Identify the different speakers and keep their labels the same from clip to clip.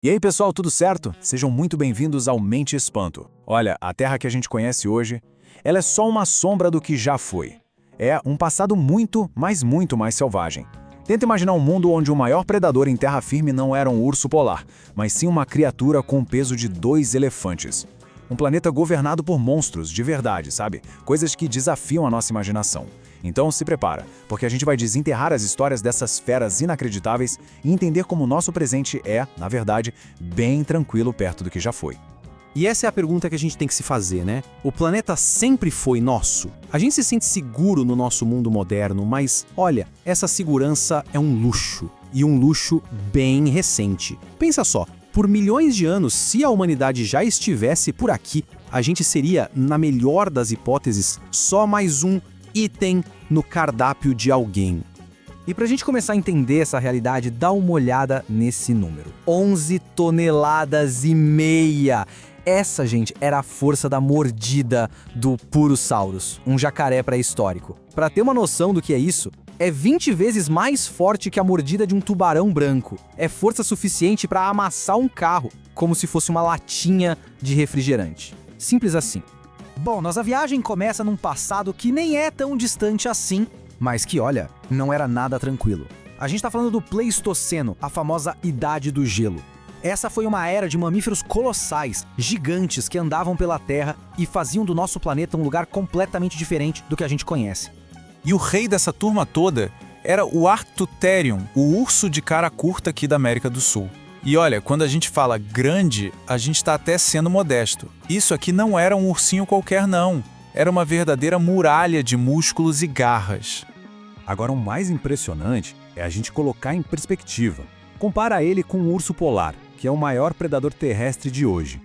Speaker 1: E aí, pessoal, tudo certo? Sejam muito bem-vindos ao Mente Espanto. Olha, a Terra que a gente conhece hoje, ela é só uma sombra do que já foi. É um passado muito, mas muito mais selvagem. Tenta imaginar um mundo onde o maior predador em terra firme não era um urso polar, mas sim uma criatura com o peso de 2 elefantes. Um planeta governado por monstros, de verdade, sabe? Coisas que desafiam a nossa imaginação. Então se prepara, porque a gente vai desenterrar as histórias dessas feras inacreditáveis e entender como o nosso presente é, na verdade, bem tranquilo perto do que já foi.
Speaker 2: E essa é a pergunta que a gente tem que se fazer, né? O planeta sempre foi nosso. A gente se sente seguro no nosso mundo moderno, mas, olha, essa segurança é um luxo. E um luxo bem recente. Pensa só, por milhões de anos, se a humanidade já estivesse por aqui, a gente seria, na melhor das hipóteses, só mais um item no cardápio de alguém.
Speaker 3: E pra gente começar a entender essa realidade, dá uma olhada nesse número. 11 toneladas e meia! Essa, gente, era a força da mordida do Purosaurus, um jacaré pré-histórico. Pra ter uma noção do que é isso, é 20 vezes mais forte que a mordida de um tubarão branco. É força suficiente pra amassar um carro, como se fosse uma latinha de refrigerante. Simples assim. Bom, nossa viagem começa num passado que nem é tão distante assim, mas que, olha, não era nada tranquilo. A gente tá falando do Pleistoceno, a famosa Idade do Gelo. Essa foi uma era de mamíferos colossais, gigantes que andavam pela Terra e faziam do nosso planeta um lugar completamente diferente do que a gente conhece.
Speaker 4: E o rei dessa turma toda era o Arctotherium, o urso de cara curta aqui da América do Sul. E olha, quando a gente fala grande, a gente está até sendo modesto. Isso aqui não era um ursinho qualquer não, era uma verdadeira muralha de músculos e garras.
Speaker 1: Agora, o mais impressionante é a gente colocar em perspectiva. Compara ele com o urso polar, que é o maior predador terrestre de hoje.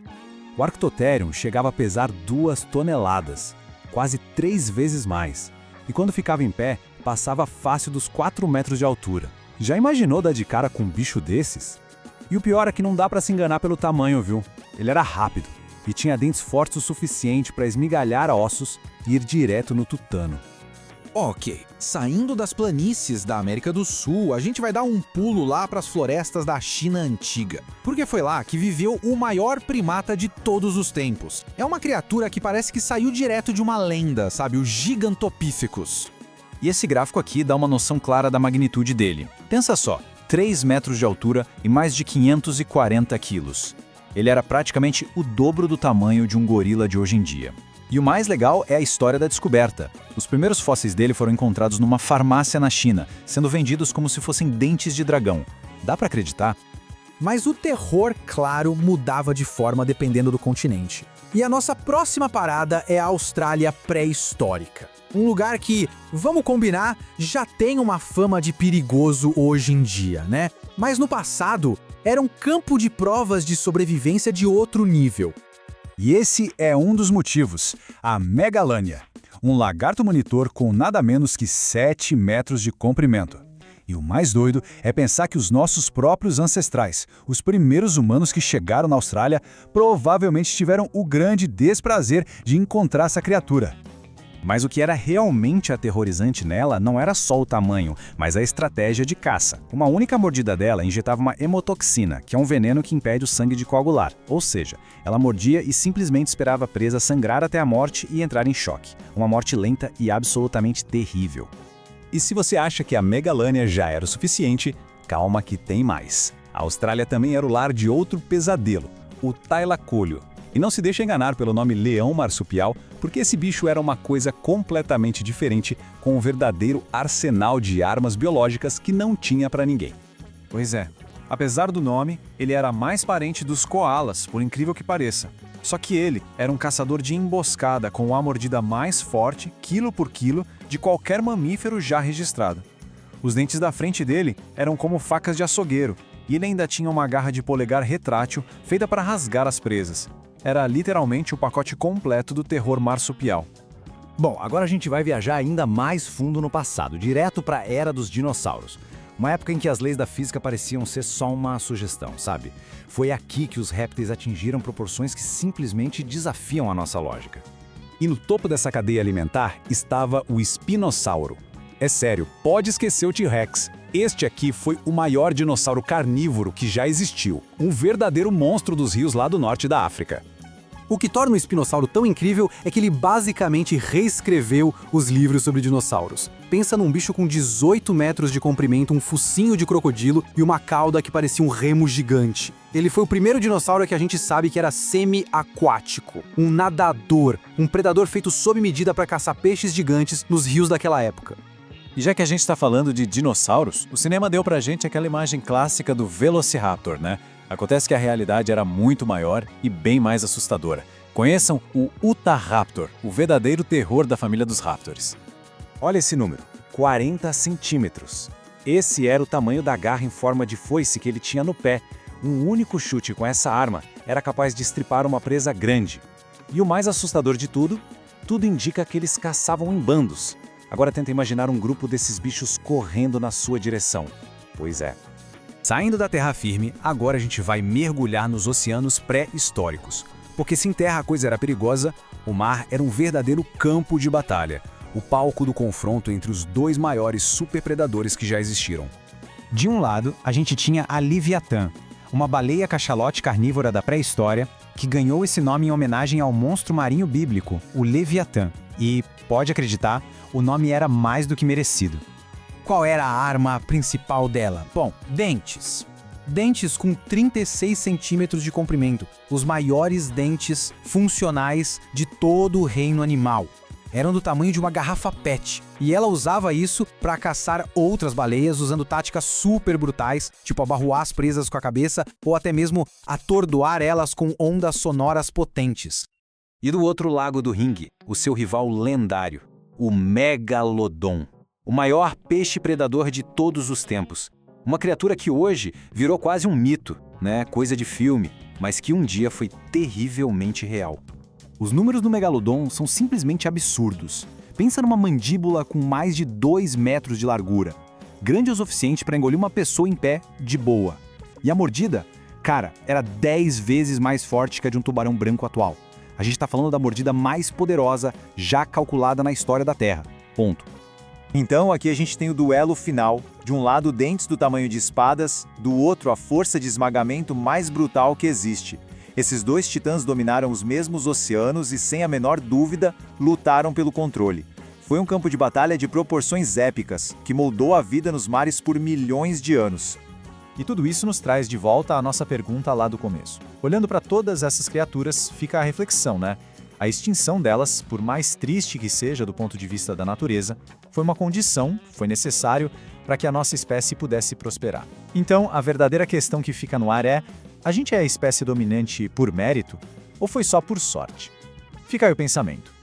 Speaker 1: O Arctotherium chegava a pesar 2 toneladas, quase 3 vezes mais. E quando ficava em pé, passava fácil dos 4 metros de altura. Já imaginou dar de cara com um bicho desses? E o pior é que não dá pra se enganar pelo tamanho, viu? Ele era rápido e tinha dentes fortes o suficiente para esmigalhar ossos e ir direto no tutano.
Speaker 5: Ok, saindo das planícies da América do Sul, a gente vai dar um pulo lá para as florestas da China antiga. Porque foi lá que viveu o maior primata de todos os tempos. É uma criatura que parece que saiu direto de uma lenda, sabe? O Gigantopithecus.
Speaker 1: E esse gráfico aqui dá uma noção clara da magnitude dele. Pensa só, 3 metros de altura e mais de 540 quilos. Ele era praticamente o dobro do tamanho de um gorila de hoje em dia. E o mais legal é a história da descoberta. Os primeiros fósseis dele foram encontrados numa farmácia na China, sendo vendidos como se fossem dentes de dragão. Dá pra acreditar?
Speaker 3: Mas o terror, claro, mudava de forma dependendo do continente. E a nossa próxima parada é a Austrália pré-histórica. Um lugar que, vamos combinar, já tem uma fama de perigoso hoje em dia, né? Mas no passado, era um campo de provas de sobrevivência de outro nível.
Speaker 1: E esse é um dos motivos, a Megalania, um lagarto monitor com nada menos que 7 metros de comprimento. E o mais doido é pensar que os nossos próprios ancestrais, os primeiros humanos que chegaram na Austrália, provavelmente tiveram o grande desprazer de encontrar essa criatura. Mas o que era realmente aterrorizante nela não era só o tamanho, mas a estratégia de caça. Uma única mordida dela injetava uma hemotoxina, que é um veneno que impede o sangue de coagular. Ou seja, ela mordia e simplesmente esperava a presa sangrar até a morte e entrar em choque. Uma morte lenta e absolutamente terrível. E se você acha que a Megalania já era o suficiente, calma que tem mais. A Austrália também era o lar de outro pesadelo, o tailacolho. E não se deixe enganar pelo nome leão marsupial, porque esse bicho era uma coisa completamente diferente, com um verdadeiro arsenal de armas biológicas que não tinha pra ninguém.
Speaker 4: Pois é, apesar do nome, ele era mais parente dos koalas, por incrível que pareça. Só que ele era um caçador de emboscada com a mordida mais forte, quilo por quilo, de qualquer mamífero já registrado. Os dentes da frente dele eram como facas de açougueiro, e ele ainda tinha uma garra de polegar retrátil feita para rasgar as presas. Era literalmente o pacote completo do terror marsupial.
Speaker 3: Bom, agora a gente vai viajar ainda mais fundo no passado, direto para a Era dos Dinossauros. Uma época em que as leis da física pareciam ser só uma sugestão, sabe? Foi aqui que os répteis atingiram proporções que simplesmente desafiam a nossa lógica.
Speaker 1: E no topo dessa cadeia alimentar estava o espinossauro. É sério, pode esquecer o T-Rex. Este aqui foi o maior dinossauro carnívoro que já existiu, um verdadeiro monstro dos rios lá do norte da África.
Speaker 2: O que torna o espinossauro tão incrível é que ele basicamente reescreveu os livros sobre dinossauros. Pensa num bicho com 18 metros de comprimento, um focinho de crocodilo e uma cauda que parecia um remo gigante. Ele foi o primeiro dinossauro que a gente sabe que era semi-aquático, um nadador, um predador feito sob medida para caçar peixes gigantes nos rios daquela época.
Speaker 4: E já que a gente está falando de dinossauros, o cinema deu pra gente aquela imagem clássica do Velociraptor, né? Acontece que a realidade era muito maior e bem mais assustadora. Conheçam o Utahraptor, o verdadeiro terror da família dos raptors. Olha esse número, 40 centímetros. Esse era o tamanho da garra em forma de foice que ele tinha no pé. Um único chute com essa arma era capaz de estripar uma presa grande. E o mais assustador de tudo indica que eles caçavam em bandos. Agora tenta imaginar um grupo desses bichos correndo na sua direção. Pois é.
Speaker 1: Saindo da terra firme, agora a gente vai mergulhar nos oceanos pré-históricos. Porque se em terra a coisa era perigosa, o mar era um verdadeiro campo de batalha, o palco do confronto entre os dois maiores superpredadores que já existiram.
Speaker 6: De um lado, a gente tinha a Leviatã, uma baleia cachalote carnívora da pré-história, que ganhou esse nome em homenagem ao monstro marinho bíblico, o Leviatã. E, pode acreditar, o nome era mais do que merecido. Qual era a arma principal dela? Bom, dentes. Dentes com 36 centímetros de comprimento, os maiores dentes funcionais de todo o reino animal. Eram do tamanho de uma garrafa PET, e ela usava isso para caçar outras baleias usando táticas super brutais, tipo abarroar as presas com a cabeça ou até mesmo atordoar elas com ondas sonoras potentes.
Speaker 1: E do outro lago do ringue, o seu rival lendário, o Megalodon. O maior peixe predador de todos os tempos. Uma criatura que hoje virou quase um mito, né? Coisa de filme, mas que um dia foi terrivelmente real.
Speaker 6: Os números do Megalodon são simplesmente absurdos. Pensa numa mandíbula com mais de 2 metros de largura, grande o suficiente para engolir uma pessoa em pé de boa. E a mordida, cara, era 10 vezes mais forte que a de um tubarão branco atual. A gente está falando da mordida mais poderosa já calculada na história da Terra. Ponto.
Speaker 4: Então aqui a gente tem o duelo final, de um lado dentes do tamanho de espadas, do outro a força de esmagamento mais brutal que existe. Esses dois titãs dominaram os mesmos oceanos e, sem a menor dúvida, lutaram pelo controle. Foi um campo de batalha de proporções épicas, que moldou a vida nos mares por milhões de anos.
Speaker 7: E tudo isso nos traz de volta à nossa pergunta lá do começo. Olhando para todas essas criaturas, fica a reflexão, né? A extinção delas, por mais triste que seja do ponto de vista da natureza, foi uma condição, foi necessário para que a nossa espécie pudesse prosperar. Então, a verdadeira questão que fica no ar é: a gente é a espécie dominante por mérito ou foi só por sorte? Fica aí o pensamento.